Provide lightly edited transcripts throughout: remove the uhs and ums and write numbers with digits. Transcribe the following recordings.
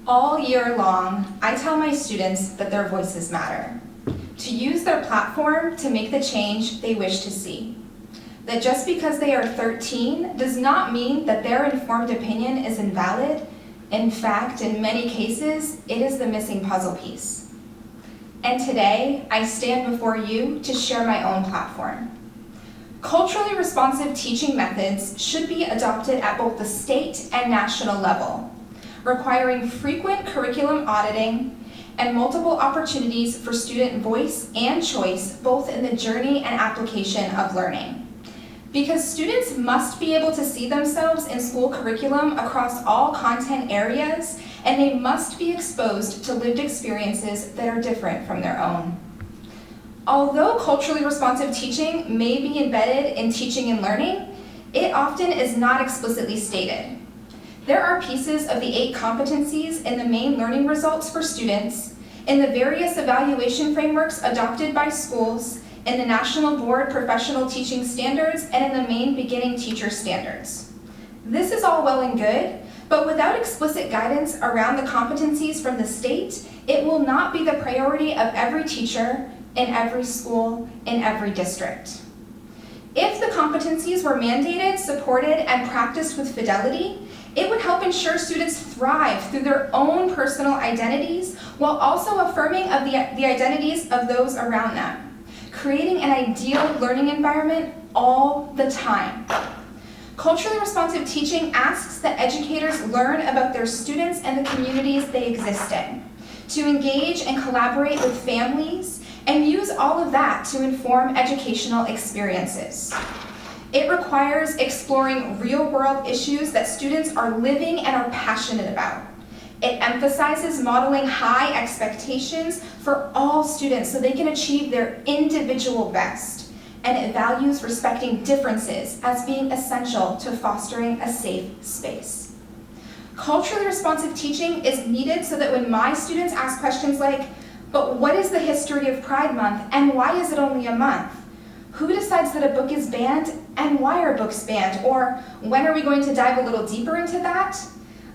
All year long, I tell my students that their voices matter, to use their platform to make the change they wish to see. That just because they are 13 does not mean that their informed opinion is invalid. In fact, in many cases, it is the missing puzzle piece. And today, I stand before you to share my own platform. Culturally responsive teaching methods should be adopted at both the state and national level, requiring frequent curriculum auditing and multiple opportunities for student voice and choice, both in the journey and application of learning. Because students must be able to see themselves in school curriculum across all content areas, and they must be exposed to lived experiences that are different from their own. Although culturally responsive teaching may be embedded in teaching and learning, it often is not explicitly stated. There are pieces of the 8 competencies in the Maine learning results for students, in the various evaluation frameworks adopted by schools, in the National Board Professional Teaching Standards, and in the Maine Beginning Teacher Standards. This is all well and good, but without explicit guidance around the competencies from the state, it will not be the priority of every teacher, in every school, in every district. If the competencies were mandated, supported, and practiced with fidelity, it would help ensure students thrive through their own personal identities while also affirming of the identities of those around them, creating an ideal learning environment all the time. Culturally responsive teaching asks that educators learn about their students and the communities they exist in, to engage and collaborate with families, and use all of that to inform educational experiences. It requires exploring real-world issues that students are living and are passionate about. It emphasizes modeling high expectations for all students so they can achieve their individual best. And it values respecting differences as being essential to fostering a safe space. Culturally responsive teaching is needed so that when my students ask questions like, but what is the history of Pride Month and why is it only a month? Who decides that a book is banned and why are books banned? Or when are we going to dive a little deeper into that?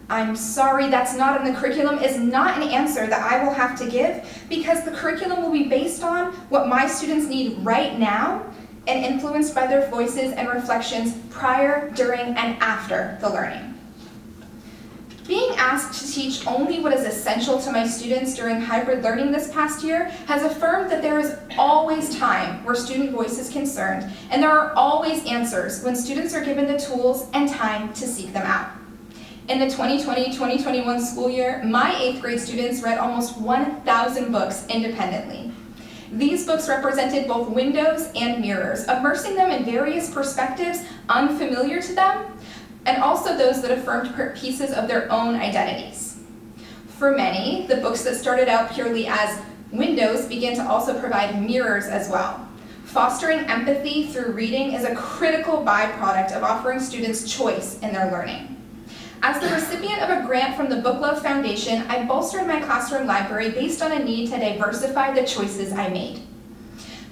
I'm sorry, that's not in the curriculum is not an answer that I will have to give, because the curriculum will be based on what my students need right now and influenced by their voices and reflections prior, during, and after the learning. Being asked to teach only what is essential to my students during hybrid learning this past year has affirmed that there is always time where student voice is concerned, and there are always answers when students are given the tools and time to seek them out. In the 2020-2021 school year, my 8th grade students read almost 1,000 books independently. These books represented both windows and mirrors, immersing them in various perspectives unfamiliar to them, and also those that affirmed pieces of their own identities. For many, the books that started out purely as windows began to also provide mirrors as well. Fostering empathy through reading is a critical byproduct of offering students choice in their learning. As the recipient of a grant from the Book Love Foundation, I bolstered my classroom library based on a need to diversify the choices I made.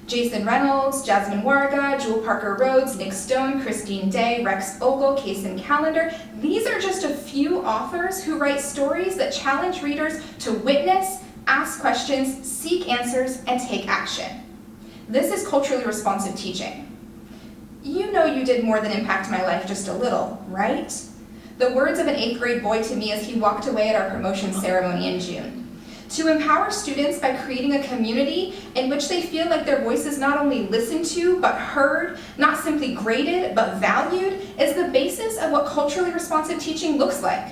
Jason Reynolds, Jasmine Warga, Jewel Parker Rhodes, Nick Stone, Christine Day, Rex Ogle, Kaysen Callender. These are just a few authors who write stories that challenge readers to witness, ask questions, seek answers, and take action. This is culturally responsive teaching. You know you did more than impact my life just a little, right? The words of an 8th grade boy to me as he walked away at our promotion ceremony in June. To empower students by creating a community in which they feel like their voice is not only listened to, but heard, not simply graded, but valued, is the basis of what culturally responsive teaching looks like.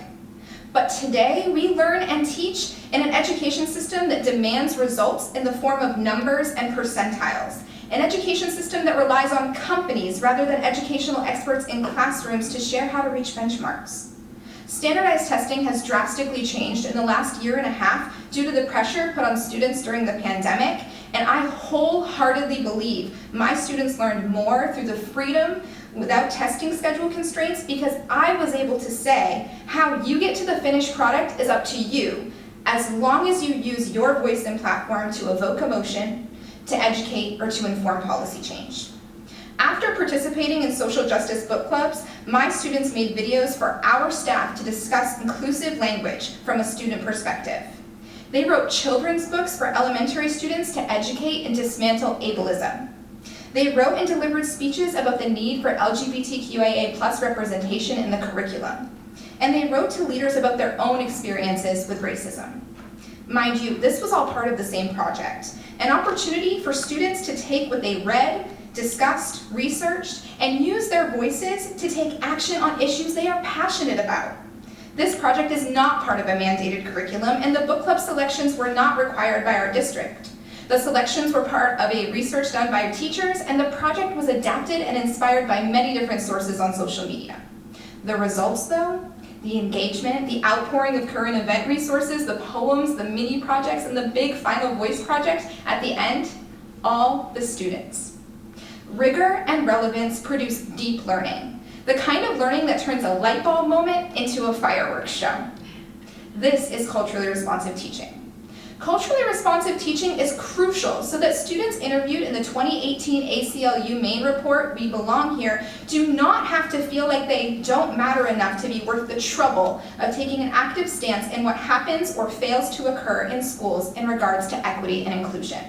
But today, we learn and teach in an education system that demands results in the form of numbers and percentiles, an education system that relies on companies rather than educational experts in classrooms to share how to reach benchmarks. Standardized testing has drastically changed in the last year and a half due to the pressure put on students during the pandemic, and I wholeheartedly believe my students learned more through the freedom without testing schedule constraints because I was able to say how you get to the finished product is up to you, as long as you use your voice and platform to evoke emotion, to educate, or to inform policy change. After participating in social justice book clubs, my students made videos for our staff to discuss inclusive language from a student perspective. They wrote children's books for elementary students to educate and dismantle ableism. They wrote and delivered speeches about the need for LGBTQIA+ representation in the curriculum. And they wrote to leaders about their own experiences with racism. Mind you, this was all part of the same project, an opportunity for students to take what they read, discussed, researched, and use their voices to take action on issues they are passionate about. This project is not part of a mandated curriculum, and the book club selections were not required by our district. The selections were part of a research done by teachers, and the project was adapted and inspired by many different sources on social media. The results, though, the engagement, the outpouring of current event resources, the poems, the mini projects, and the big final voice project at the end, all the students. Rigor and relevance produce deep learning, the kind of learning that turns a light bulb moment into a fireworks show. This is culturally responsive teaching. Culturally responsive teaching is crucial so that students interviewed in the 2018 ACLU Maine report, We Belong Here, do not have to feel like they don't matter enough to be worth the trouble of taking an active stance in what happens or fails to occur in schools in regards to equity and inclusion.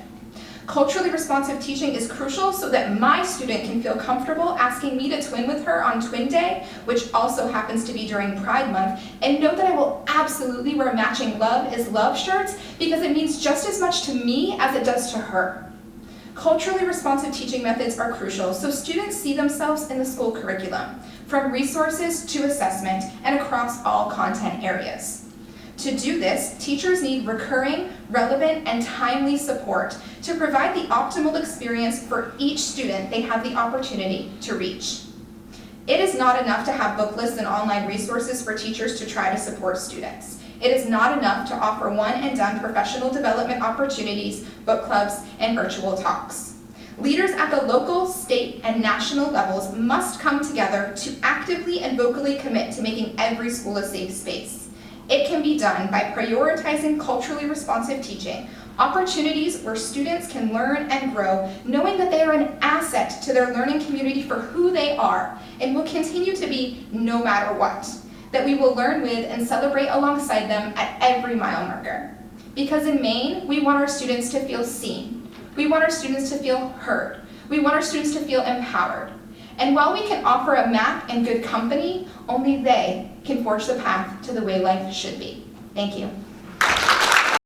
Culturally responsive teaching is crucial so that my student can feel comfortable asking me to twin with her on Twin Day, which also happens to be during Pride Month, and know that I will absolutely wear matching Love is Love shirts because it means just as much to me as it does to her. Culturally responsive teaching methods are crucial so students see themselves in the school curriculum, from resources to assessment and across all content areas. To do this, teachers need recurring, relevant, and timely support to provide the optimal experience for each student they have the opportunity to reach. It is not enough to have book lists and online resources for teachers to try to support students. It is not enough to offer one-and-done professional development opportunities, book clubs, and virtual talks. Leaders at the local, state, and national levels must come together to actively and vocally commit to making every school a safe space. It can be done by prioritizing culturally responsive teaching, opportunities where students can learn and grow, knowing that they are an asset to their learning community for who they are and will continue to be no matter what, that we will learn with and celebrate alongside them at every mile marker. Because in Maine, we want our students to feel seen. We want our students to feel heard. We want our students to feel empowered. And while we can offer a map and good company, only they can forge the path to the way life should be. Thank you.